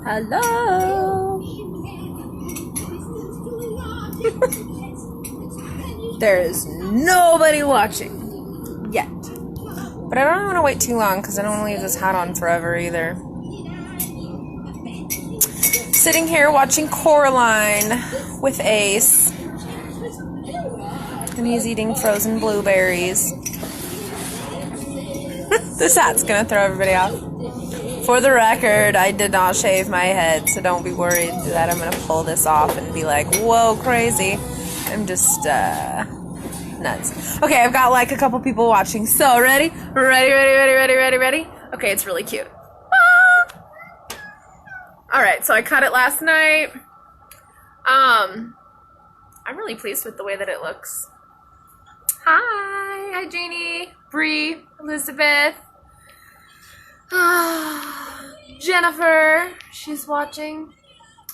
Hello. There is nobody watching yet. But I don't want to wait too long because I don't want to leave this hat on forever either. Sitting here watching Coraline with Ace. And he's eating frozen blueberries. This hat's going to throw everybody off. For the record, I did not shave my head, so don't be worried that I'm going to pull this off and be like, whoa, crazy. I'm just, nuts. Okay, I've got like a couple people watching. So, ready? Ready? Okay, it's really cute. Ah! Alright, so I cut it last night. I'm really pleased with the way that it looks. Hi Jeannie, Bree, Elizabeth. Jennifer, she's watching.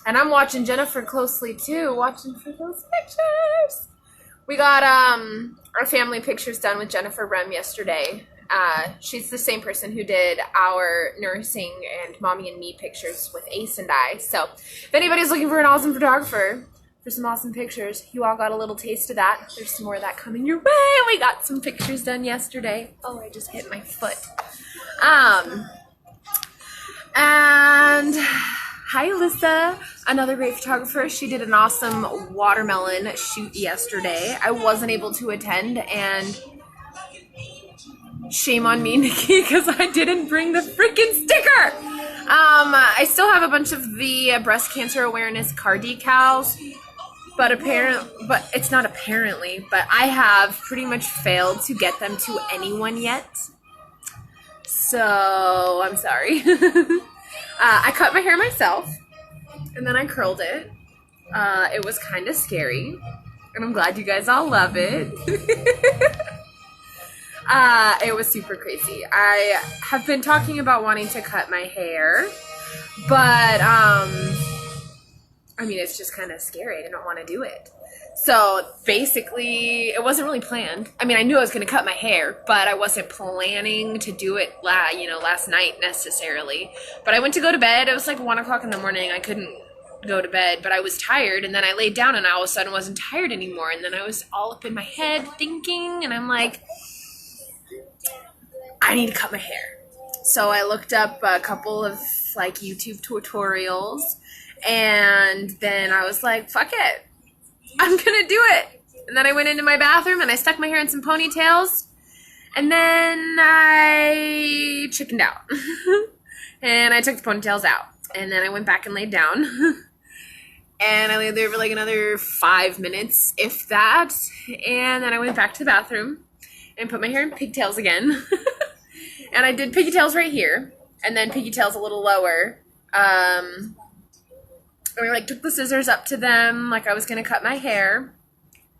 And I'm watching Jennifer closely too, watching for those pictures. We got our family pictures done with Jennifer Rem yesterday. She's the same person who did our nursing and mommy and me pictures with Ace and I. So if anybody's looking for an awesome photographer for some awesome pictures, you all got a little taste of that. There's some more of that coming your way. We got some pictures done yesterday. Oh, I just hit my foot. And hi, Alyssa, another great photographer. She did an awesome watermelon shoot yesterday. I wasn't able to attend, and shame on me, Nikki, because I didn't bring the freaking sticker. I still have a bunch of the breast cancer awareness car decals, but it's not apparently, but I have pretty much failed to get them to anyone yet. So, I'm sorry. I cut my hair myself, and then I curled it. It was kind of scary, and I'm glad you guys all love it. It was super crazy. I have been talking about wanting to cut my hair, but, I mean, it's just kind of scary. I don't want to do it. So basically, it wasn't really planned. I mean, I knew I was going to cut my hair, but I wasn't planning to do it, last night necessarily. But I went to go to bed. It was like 1 o'clock in the morning. I couldn't go to bed, but I was tired. And then I laid down, and I all of a sudden wasn't tired anymore. And then I was all up in my head thinking, and I'm like, I need to cut my hair. So I looked up a couple of like YouTube tutorials, and then I was like, fuck it. I'm gonna do it. And then I went into my bathroom and I stuck my hair in some ponytails, and then I chickened out. And I took the ponytails out, and then I went back and laid down. And I laid there for like another 5 minutes, if that. And then I went back to the bathroom and put my hair in pigtails again. And I did pigtails right here, and then pigtails a little lower. And we like took the scissors up to them like I was gonna cut my hair,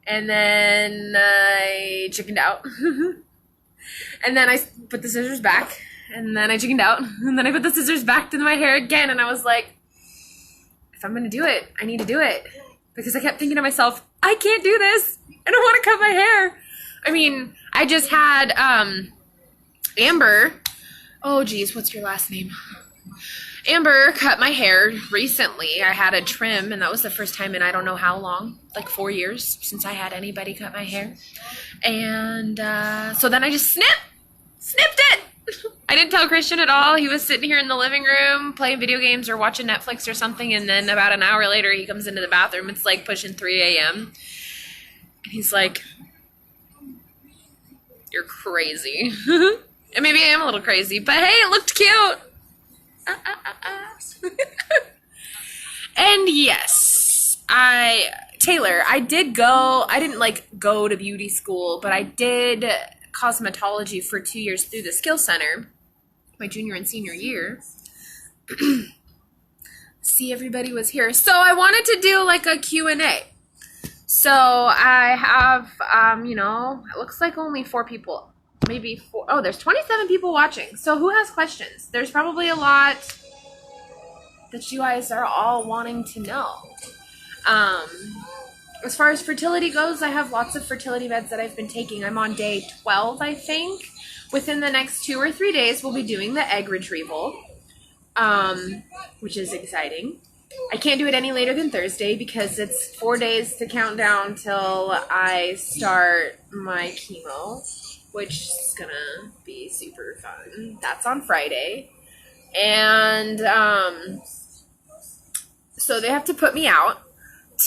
and then I chickened out. And then I put the scissors back, and then I chickened out, and then I put the scissors back to my hair again, and I was like, if I'm gonna do it, I need to do it. Because I kept thinking to myself, I can't do this. I don't want to cut my hair. I mean, I just had Amber, oh geez, what's your last name? Amber cut my hair recently. I had a trim, and that was the first time in I don't know how long, like 4 years since I had anybody cut my hair. And so then I just snipped it. I didn't tell Christian at all. He was sitting here in the living room playing video games or watching Netflix or something, and then about an hour later he comes into the bathroom. It's like pushing 3 a.m. And he's like, you're crazy. And maybe I am a little crazy, but hey, it looked cute. And yes, Taylor, I didn't like go to beauty school, but I did cosmetology for 2 years through the skill center, my junior and senior year. See, everybody was here. So I wanted to do like a Q&A. So I have, it looks like only 4 people. Maybe 4. Oh, there's 27 people watching. So who has questions? There's probably a lot that you guys are all wanting to know. As far as fertility goes, I have lots of fertility meds that I've been taking. I'm on day 12, I think. Within the next 2 or 3 days, we'll be doing the egg retrieval. which is exciting. I can't do it any later than Thursday because it's 4 days to count down till I start my chemo, which is gonna be super fun. That's on Friday. And so they have to put me out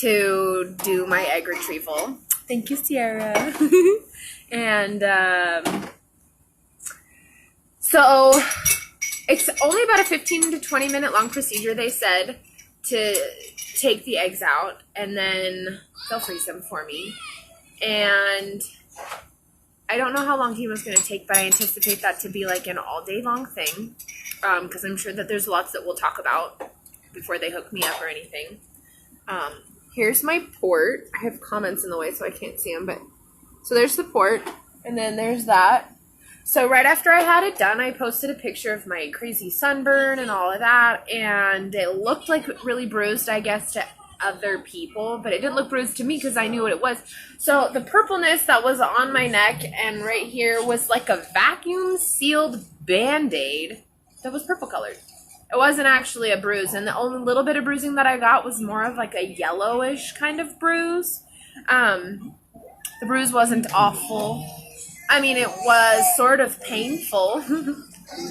to do my egg retrieval. Thank you, Sierra. And so it's only about a 15 to 20 minute long procedure, they said, to take the eggs out, and then they'll freeze them for me. And I don't know how long chemo's going to take, but I anticipate that to be like an all day long thing, because I'm sure that there's lots that we'll talk about before they hook me up or anything. Here's my port. I have comments in the way so I can't see them, but so there's the port, and then there's that. So right after I had it done, I posted a picture of my crazy sunburn and all of that, and it looked like really bruised, I guess, to other people, but it didn't look bruised to me because I knew what it was. So the purpleness that was on my neck and right here was like a vacuum sealed Band-Aid that was purple colored. It wasn't actually a bruise, and the only little bit of bruising that I got was more of like a yellowish kind of bruise. The bruise wasn't awful. I mean, it was sort of painful.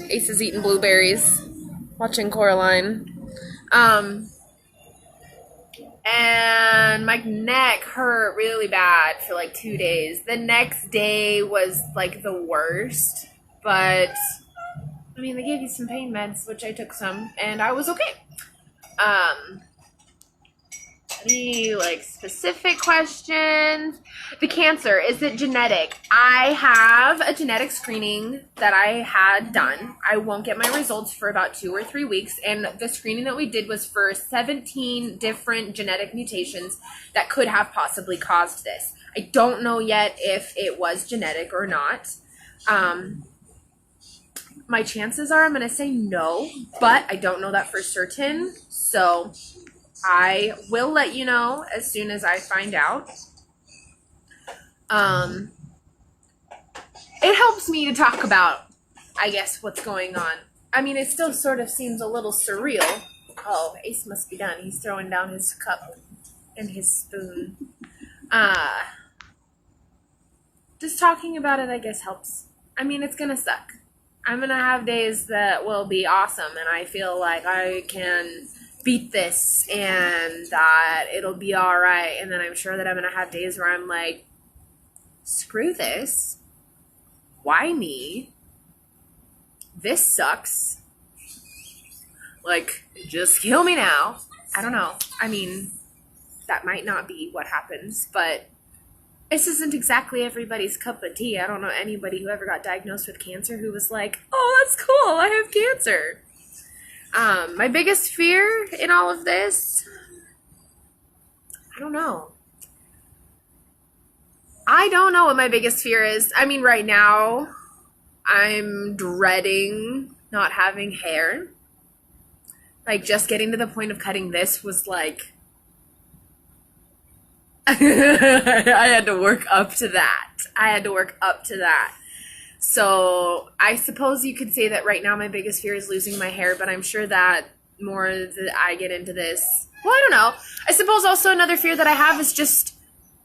Ace is eating blueberries, watching Coraline. And my neck hurt really bad for like 2 days. The next day was like the worst, but I mean, they gave you some pain meds, which I took some, and I was okay. Any like specific questions? The cancer, is it genetic? I have a genetic screening that I had done. I won't get my results for about 2 or 3 weeks, and the screening that we did was for 17 different genetic mutations that could have possibly caused this. I don't know yet if it was genetic or not. My chances are I'm going to say no, but I don't know that for certain, so I will let you know as soon as I find out. It helps me to talk about, I guess, what's going on. I mean, it still sort of seems a little surreal. Oh, Ace must be done. He's throwing down his cup and his spoon. Just talking about it, I guess, helps. I mean, it's going to suck. I'm going to have days that will be awesome, and I feel like I can beat this and that it'll be all right. And then I'm sure that I'm going to have days where I'm like, screw this. Why me? This sucks. Like, just kill me now. I don't know. I mean, that might not be what happens, but this isn't exactly everybody's cup of tea. I don't know anybody who ever got diagnosed with cancer who was like, oh, that's cool, I have cancer. My biggest fear in all of this, I don't know. I don't know what my biggest fear is. I mean, right now, I'm dreading not having hair. Like, just getting to the point of cutting this was like, I had to work up to that. So I suppose you could say that right now my biggest fear is losing my hair, but I'm sure that more that I get into this, well, I don't know. I suppose also another fear that I have is just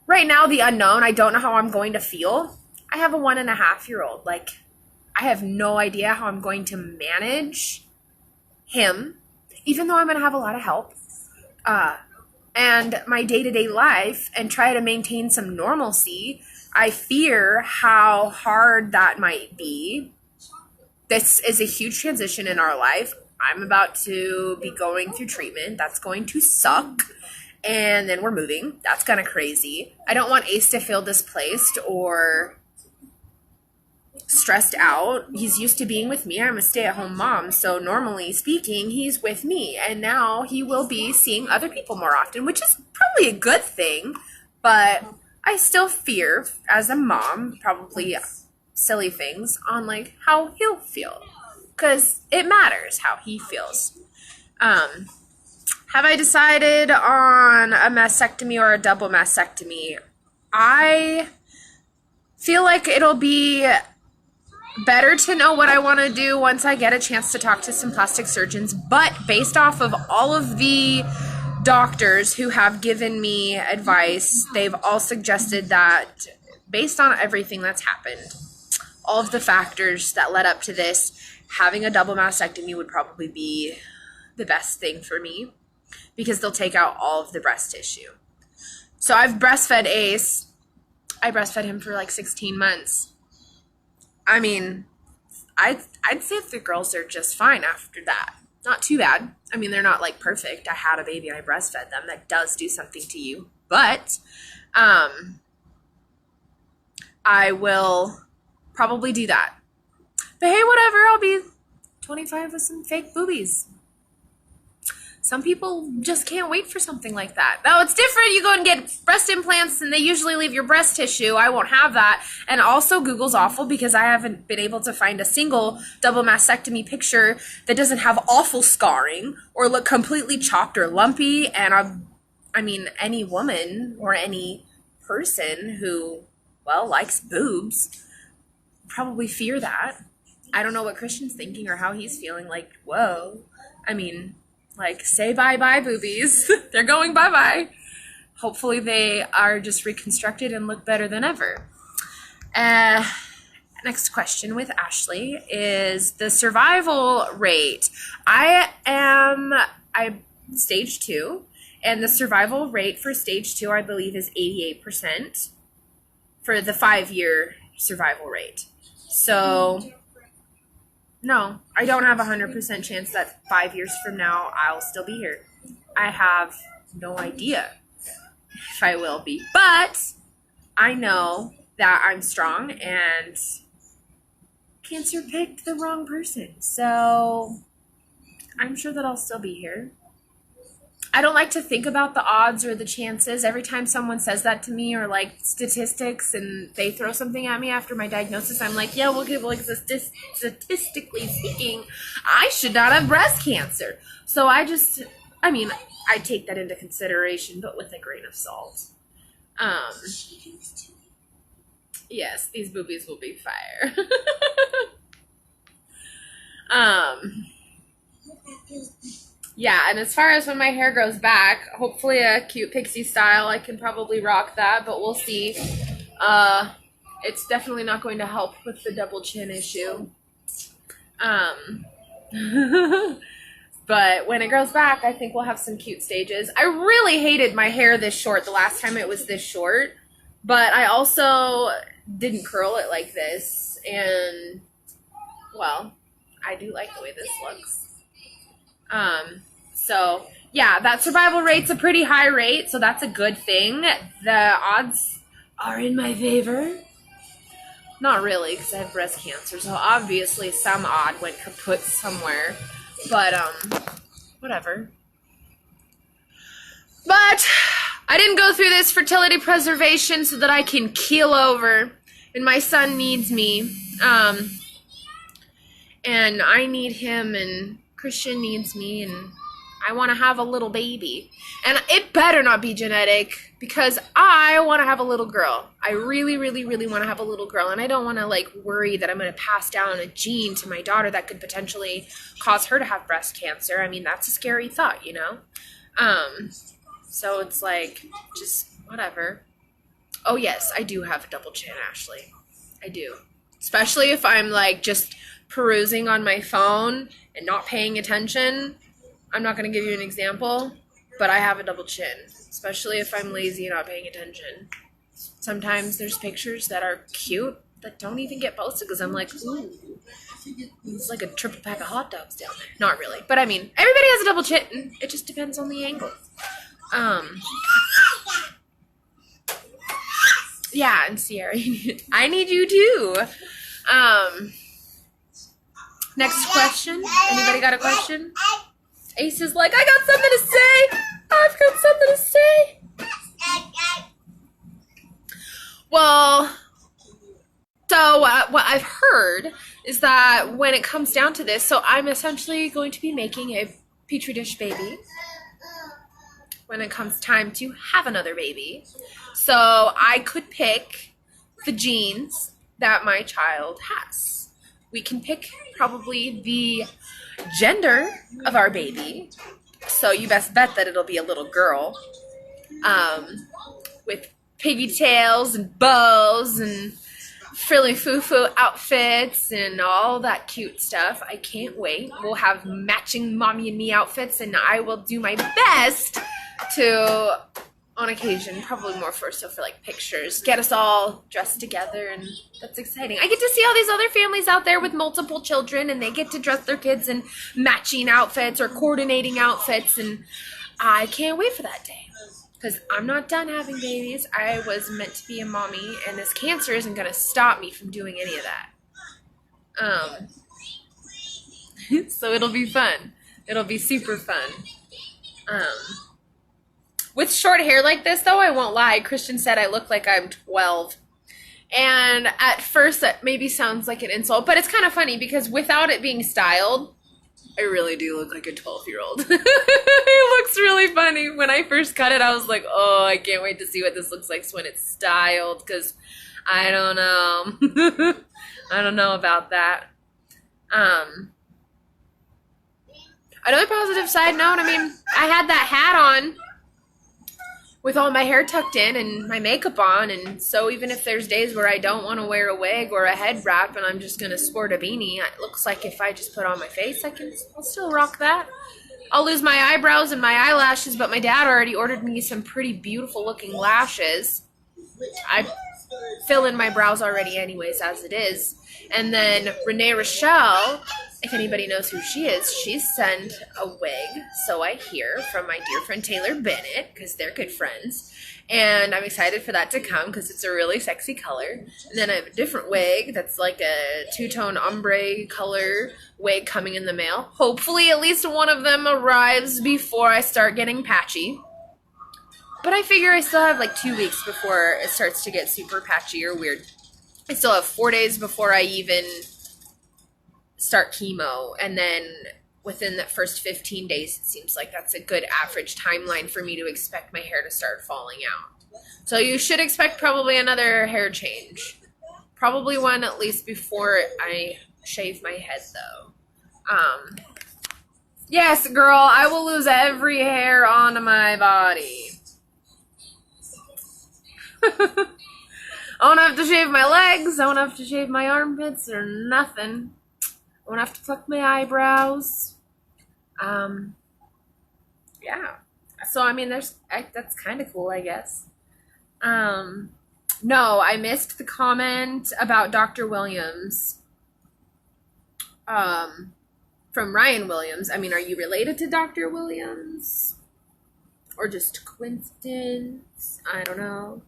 right now the unknown. I don't know how I'm going to feel. I have a 1.5-year-old. Like, I have no idea how I'm going to manage him, even though I'm going to have a lot of help. And my day-to-day life and try to maintain some normalcy. I fear how hard that might be. This is a huge transition in our life. I'm about to be going through treatment. That's going to suck. And then we're moving. That's kind of crazy. I don't want Ace to feel displaced or stressed out. He's used to being with me. I'm a stay-at-home mom, so normally speaking, he's with me. And now he will be seeing other people more often, which is probably a good thing. But I still fear, as a mom, probably silly things on like how he'll feel, because it matters how he feels. Have I decided on a mastectomy or a double mastectomy? I feel like it'll be better to know what I want to do once I get a chance to talk to some plastic surgeons. But based off of all of the doctors who have given me advice, they've all suggested that based on everything that's happened, all of the factors that led up to this, having a double mastectomy would probably be the best thing for me because they'll take out all of the breast tissue. So I've breastfed Ace. I breastfed him for like 16 months. I mean, I'd say the girls are just fine after that. Not too bad. I mean, they're not like perfect. I had a baby and I breastfed them. That does do something to you. But I will probably do that. But hey, whatever. I'll be 25 with some fake boobies. Some people just can't wait for something like that. Now, it's different. You go and get breast implants, and they usually leave your breast tissue. I won't have that. And also, Google's awful because I haven't been able to find a single double mastectomy picture that doesn't have awful scarring or look completely chopped or lumpy. And I mean, any woman or any person who, well, likes boobs probably fear that. I don't know what Christian's thinking or how he's feeling. Like, whoa. I mean, like, say bye-bye, boobies. They're going bye-bye. Hopefully they are just reconstructed and look better than ever. Next question with Ashley is the survival rate. I'm stage 2, and the survival rate for stage 2, I believe, is 88% for the 5-year survival rate. So no, I don't have a 100% chance that 5 years from now I'll still be here. I have no idea if I will be. But I know that I'm strong and cancer picked the wrong person. So I'm sure that I'll still be here. I don't like to think about the odds or the chances. Every time someone says that to me, or like statistics, and they throw something at me after my diagnosis, I'm like, yeah, well, statistically speaking, I should not have breast cancer. So I take that into consideration, but with a grain of salt. Yes, these boobies will be fire. Yeah, and as far as when my hair grows back, hopefully a cute pixie style, I can probably rock that, but we'll see. It's definitely not going to help with the double chin issue. But when it grows back, I think we'll have some cute stages. I really hated my hair this short the last time it was this short, but I also didn't curl it like this, and, well, I do like the way this looks. So yeah, that survival rate's a pretty high rate, so that's a good thing. The odds are in my favor. Not really, because I have breast cancer, so obviously some odd went kaput somewhere, but, whatever. But I didn't go through this fertility preservation so that I can keel over, and my son needs me, and I need him, and Christian needs me, and I want to have a little baby. And it better not be genetic, because I want to have a little girl. I really, really, really want to have a little girl, and I don't want to, like, worry that I'm going to pass down a gene to my daughter that could potentially cause her to have breast cancer. I mean, that's a scary thought, you know? So it's like, just whatever. Oh, yes, I do have a double chin, Ashley. I do. Especially if I'm, like, just perusing on my phone and not paying attention. I'm not going to give you an example, but I have a double chin, especially if I'm lazy and not paying attention. Sometimes there's pictures that are cute that don't even get posted because I'm like, ooh, it's like a triple pack of hot dogs down there. Not really, but I mean, everybody has a double chin. It just depends on the angle. Yeah, and Sierra, I need you too. Next question. Anybody got a question? Ace is like, I got something to say. I've got something to say. Well, so what I've heard is that when it comes down to this, so I'm essentially going to be making a petri dish baby when it comes time to have another baby. So I could pick the genes that my child has. we can pick probably the gender of our baby. So you best bet that it'll be a little girl, with pigtails and bows and frilly foo-foo outfits and all that cute stuff. I can't wait. We'll have matching mommy and me outfits, and I will do my best to, on occasion, probably more for like pictures, get us all dressed together, and that's exciting. I get to see all these other families out there with multiple children, and they get to dress their kids in matching outfits or coordinating outfits, and I can't wait for that day. Because I'm not done having babies. I was meant to be a mommy, and this cancer isn't going to stop me from doing any of that. So it'll be fun. It'll be super fun. With short hair like this, though, I won't lie. Christian said I look like I'm 12. And at first, that maybe sounds like an insult, but it's kind of funny because without it being styled, I really do look like a 12-year-old. It looks really funny. When I first cut it, I was like, oh, I can't wait to see what this looks like when it's styled, because I don't know. I don't know about that. Another positive side note, I mean, I had that hat on with all my hair tucked in and my makeup on, and so even if there's days where I don't want to wear a wig or a head wrap and I'm just going to sport a beanie, it looks like if I just put on my face, I'll still rock that. I'll lose my eyebrows and my eyelashes, but my dad already ordered me some pretty beautiful looking lashes. I fill in my brows already anyways as it is. And then Renee Rochelle, if anybody knows who she is, she sent a wig, so I hear, from my dear friend Taylor Bennett, because they're good friends. And I'm excited for that to come because it's a really sexy color. And then I have a different wig that's like a two-tone ombre color wig coming in the mail. Hopefully at least one of them arrives before I start getting patchy. But I figure I still have like 2 weeks before it starts to get super patchy or weird. I still have 4 days before I even start chemo, and then within that first 15 days, it seems like that's a good average timeline for me to expect my hair to start falling out. So you should expect probably another hair change. Probably one at least before I shave my head, though. Yes, girl, I will lose every hair on my body. I won't have to shave my legs. I won't have to shave my armpits or nothing. I won't have to pluck my eyebrows. Yeah. So, I mean, that's kind of cool, I guess. No, I missed the comment about Dr. Williams. From Ryan Williams. I mean, are you related to Dr. Williams? Or just coincidence? I don't know.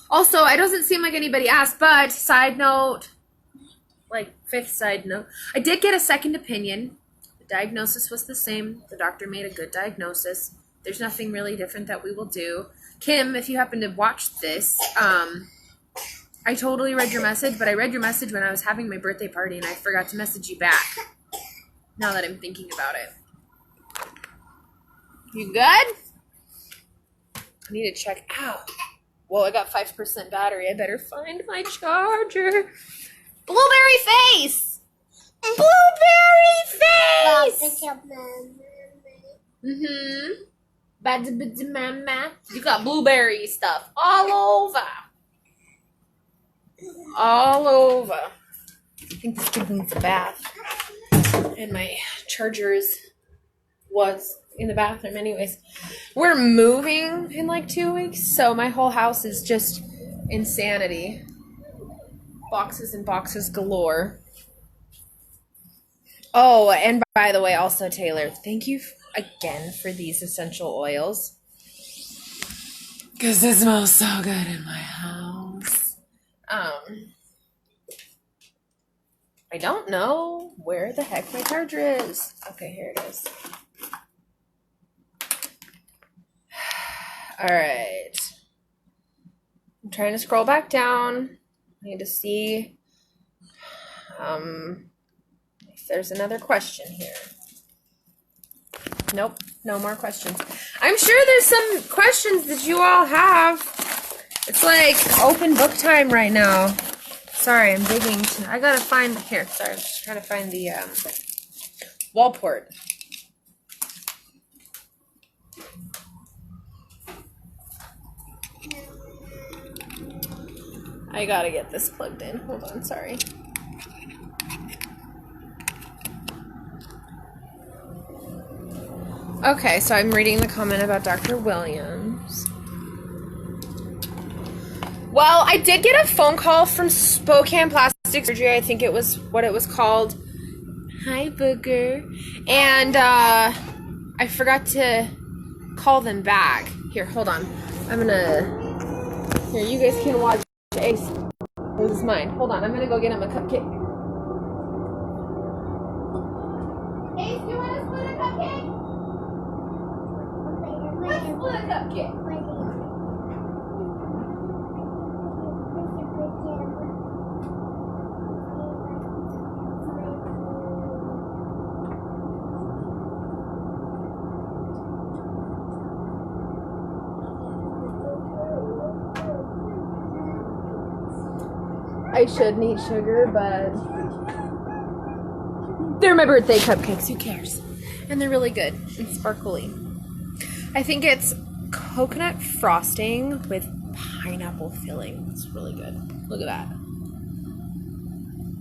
Also, it doesn't seem like anybody asked, but side note, like fifth side note, I did get a second opinion. The diagnosis was the same. The doctor made a good diagnosis. There's nothing really different that we will do. Kim, if you happen to watch this, I totally read your message, but I read your message when I was having my birthday party and I forgot to message you back. Now that I'm thinking about it. You good? I need to check out. Well, I got 5% battery. I better find my charger. Blueberry face! Blueberry face! You got blueberry stuff all over. All over. I think this kid needs a bath. And my charger was in the bathroom anyways. We're moving in like 2 weeks, so my whole house is just insanity. Boxes and boxes galore. Oh, and by the way, also Taylor, thank you again for these essential oils. Because it smells so good in my house. I don't know where the heck my charger is. Okay, here it is. Alright. I'm trying to scroll back down. I need to see if there's another question here. Nope, no more questions. I'm sure there's some questions that you all have. It's like open book time right now. Sorry, I'm digging. I gotta find here. Sorry, I'm just trying to find the wall port. I gotta get this plugged in. Hold on, sorry. Okay, so I'm reading the comment about Dr. Williams. Well, I did get a phone call from Spokane Plastic Surgery. I think it was what it was called. Hi, Booger. And I forgot to call them back. Here, hold on. I'm gonna... Here, you guys can watch Ace. This is mine. Hold on, I'm gonna go get him a cupcake. Ace, do you want to split a cupcake? Let's split a cupcake. I shouldn't eat sugar, but they're my birthday cupcakes. Who cares? And they're really good and sparkly. I think it's coconut frosting with pineapple filling. It's really good. Look at that.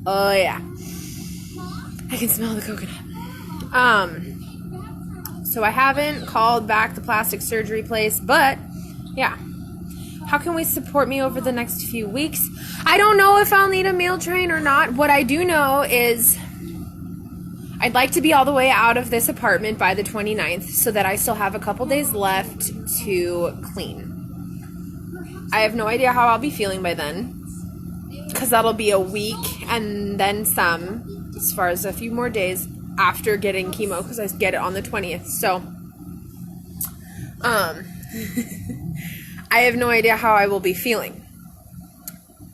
Oh yeah. I can smell the coconut. So I haven't called back the plastic surgery place, but yeah. How can we support me over the next few weeks? I don't know if I'll need a meal train or not. What I do know is I'd like to be all the way out of this apartment by the 29th so that I still have a couple days left to clean. I have no idea how I'll be feeling by then because that'll be a week and then some, as far as a few more days after getting chemo because I get it on the 20th. So, I have no idea how I will be feeling.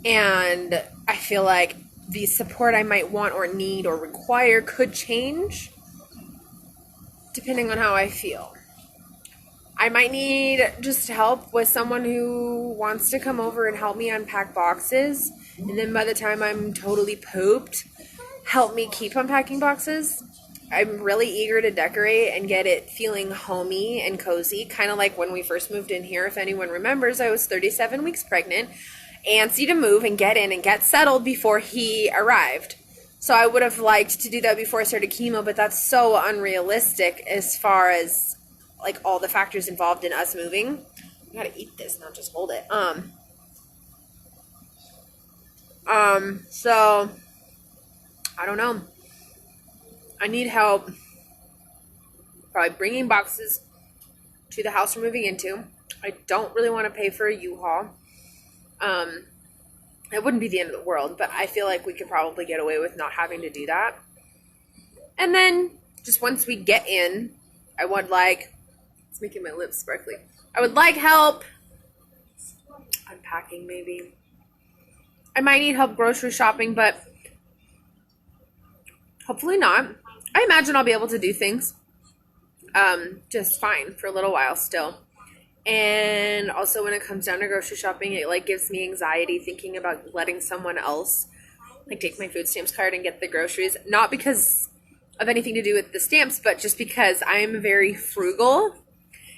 And I feel like the support I might want or need or require could change depending on how I feel. I might need just help with someone who wants to come over and help me unpack boxes. And then by the time I'm totally pooped, help me keep unpacking boxes. I'm really eager to decorate and get it feeling homey and cozy, kind of like when we first moved in here. If anyone remembers, I was 37 weeks pregnant, antsy to move and get in and get settled before he arrived. So I would have liked to do that before I started chemo, but that's so unrealistic as far as like all the factors involved in us moving. I gotta eat this, not just hold it. So I don't know. I need help probably bringing boxes to the house we're moving into. I don't really want to pay for a U-Haul. It wouldn't be the end of the world, but I feel like we could probably get away with not having to do that. And then just once we get in, I would like, it's making my lips sparkly. I would like help unpacking maybe. I might need help grocery shopping, but hopefully not. I imagine I'll be able to do things just fine for a little while still. And also when it comes down to grocery shopping, it like gives me anxiety thinking about letting someone else like take my food stamps card and get the groceries. Not because of anything to do with the stamps, but just because I'm very frugal.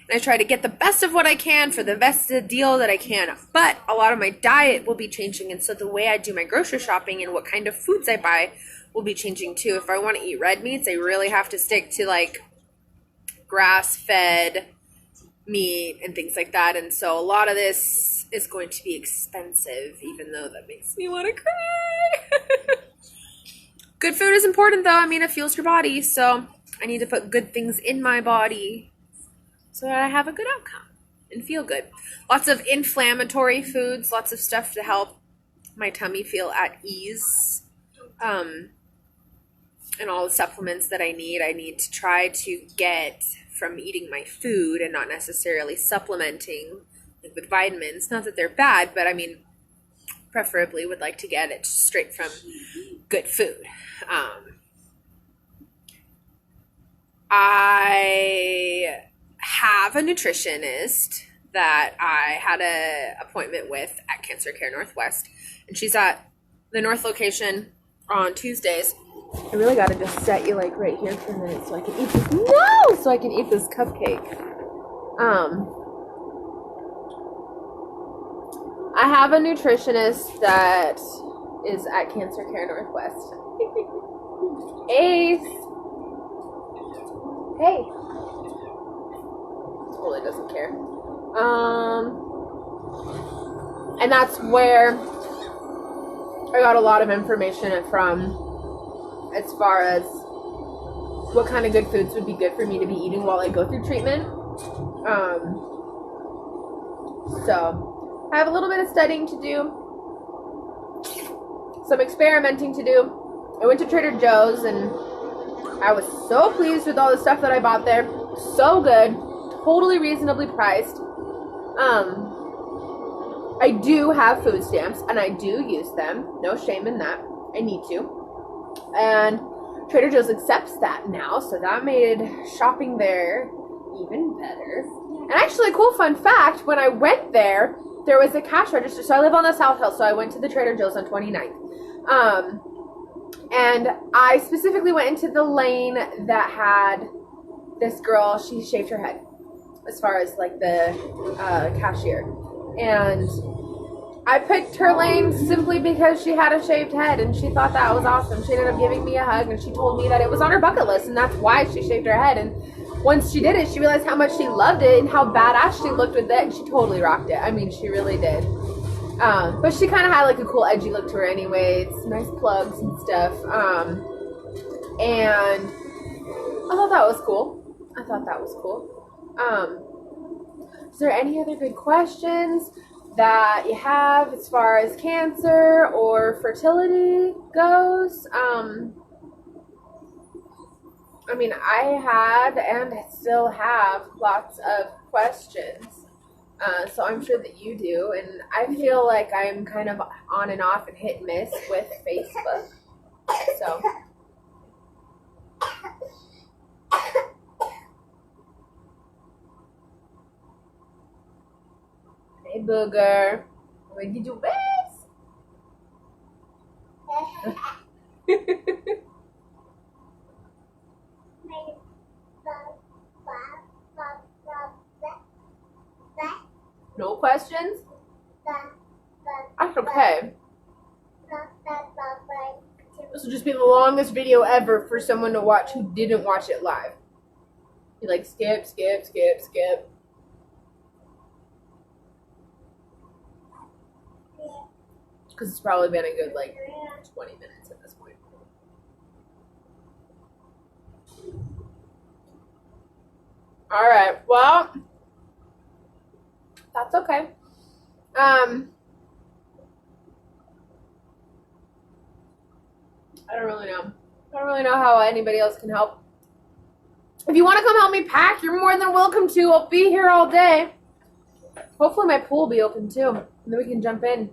And I try to get the best of what I can for the best deal that I can. But a lot of my diet will be changing. And so the way I do my grocery shopping and what kind of foods I buy will be changing too. If I want to eat red meats, I really have to stick to like grass-fed meat and things like that. And so a lot of this is going to be expensive, even though that makes me want to cry. Good food is important though. I mean, it fuels your body. So I need to put good things in my body so that I have a good outcome and feel good. Lots of inflammatory foods, lots of stuff to help my tummy feel at ease. And all the supplements that I need to try to get from eating my food and not necessarily supplementing like with vitamins. Not that they're bad, but I mean, preferably would like to get it straight from good food. I have a nutritionist that I had an appointment with at Cancer Care Northwest, and she's at the North location on Tuesdays. I really gotta just set you like right here for a minute so I can eat this. No! So I can eat this cupcake. I have a nutritionist that is at Cancer Care Northwest. Ace! Hey! Totally doesn't care. And that's where I got a lot of information from as far as what kind of good foods would be good for me to be eating while I go through treatment. So I have a little bit of studying to do, some experimenting to do. I went to Trader Joe's and I was so pleased with all the stuff that I bought there. So good, totally reasonably priced. I do have food stamps and I do use them. No shame in that. I need to. And Trader Joe's accepts that now, so that made shopping there even better. And actually, a cool fun fact, when I went there, there was a cash register. So I live on the South Hill, so I went to the Trader Joe's on 29th. And I specifically went into the lane that had this girl, she shaved her head, as far as like the cashier. And I picked her lane simply because she had a shaved head and she thought that was awesome. She ended up giving me a hug and she told me that it was on her bucket list and that's why she shaved her head. And once she did it, she realized how much she loved it and how badass she looked with it, and she totally rocked it. I mean, she really did. But she kind of had like a cool edgy look to her anyway. It's nice plugs and stuff. And I thought that was cool. Is there any other good questions that you have as far as cancer or fertility goes? I mean, I had and still have lots of questions. So I'm sure that you do. And I feel like I'm kind of on and off and hit and miss with Facebook. So. Hey, Booger. Where did you best? No questions? That's okay. This will just be the longest video ever for someone to watch who didn't watch it live. You like skip, skip, skip, skip. Because it's probably been a good like 20 minutes at this point. Alright, well, that's okay. I don't really know. I don't really know how anybody else can help. If you want to come help me pack, you're more than welcome to. I'll be here all day. Hopefully my pool will be open too, and then we can jump in.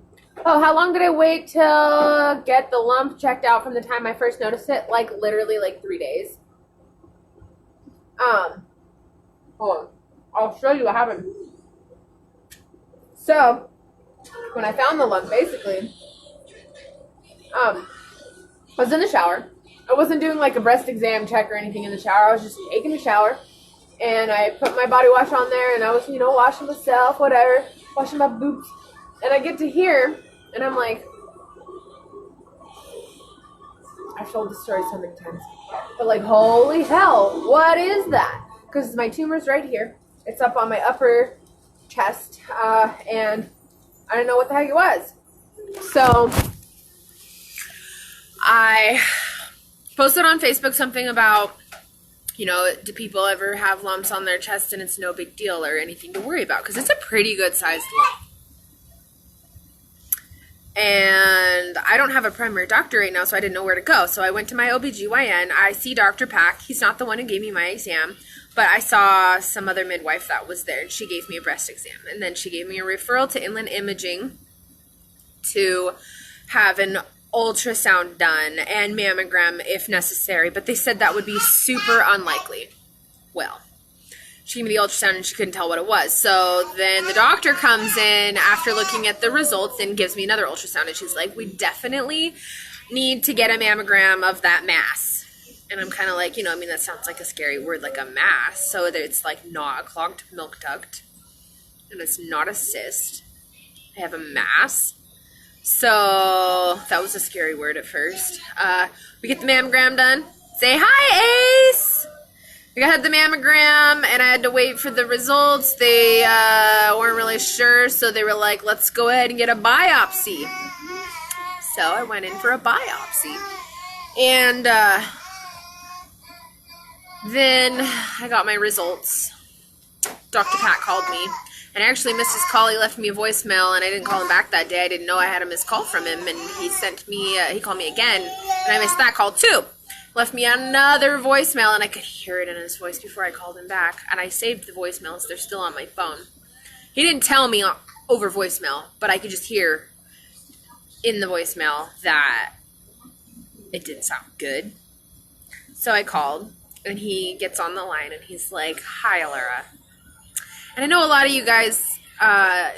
Oh, how long did I wait to get the lump checked out from the time I first noticed it? Like, literally, like 3 days. Hold on. I'll show you what happened. So, when I found the lump, basically, I was in the shower. I wasn't doing, like, a breast exam check or anything in the shower. I was just taking a shower. And I put my body wash on there, and I was, washing myself, whatever. Washing my boobs. And I get to here, and I'm like, I've told this story so many times, but like, holy hell, what is that? Because my tumor's right here. It's up on my upper chest, and I didn't know what the heck it was. So I posted on Facebook something about, do people ever have lumps on their chest and it's no big deal or anything to worry about? Because it's a pretty good sized lump. And I don't have a primary doctor right now, so I didn't know where to go. So I went to my OBGYN. I see Dr. Pack. He's not the one who gave me my exam, but I saw some other midwife that was there, and she gave me a breast exam. And then she gave me a referral to Inland Imaging to have an ultrasound done and mammogram if necessary, but they said that would be super unlikely. Well, she gave me the ultrasound and she couldn't tell what it was. So then the doctor comes in after looking at the results and gives me another ultrasound. And she's like, we definitely need to get a mammogram of that mass. And I'm kind of like, you know, I mean, that sounds like a scary word, like a mass. So it's like not a clogged milk duct. And it's not a cyst. I have a mass. So that was a scary word at first. We get the mammogram done. Say hi, Ace! I had the mammogram and I had to wait for the results. They weren't really sure, so they were like, let's go ahead and get a biopsy. So I went in for a biopsy. And then I got my results. Dr. Pat called me. And actually, Mrs. Colley left me a voicemail, and I didn't call him back that day. I didn't know I had a missed call from him, and he called me again, and I missed that call too. Left me another voicemail, and I could hear it in his voice before I called him back. And I saved the voicemails. They're still on my phone. He didn't tell me over voicemail, but I could just hear in the voicemail that it didn't sound good. So I called, and he gets on the line, and he's like, hi, Alura. And I know a lot of you guys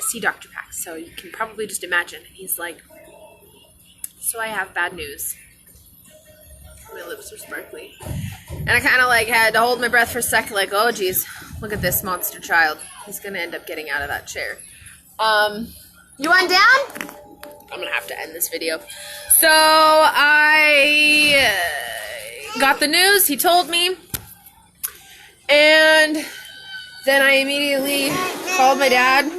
see Dr. Pack, so you can probably just imagine. And he's like, so I have bad news. My lips are sparkly. And I kind of like had to hold my breath for a second, like, oh geez, look at this monster child. He's going to end up getting out of that chair. You want down? I'm going to have to end this video. So I got the news. He told me. And then I immediately called my dad.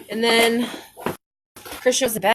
And then Christian was in bed.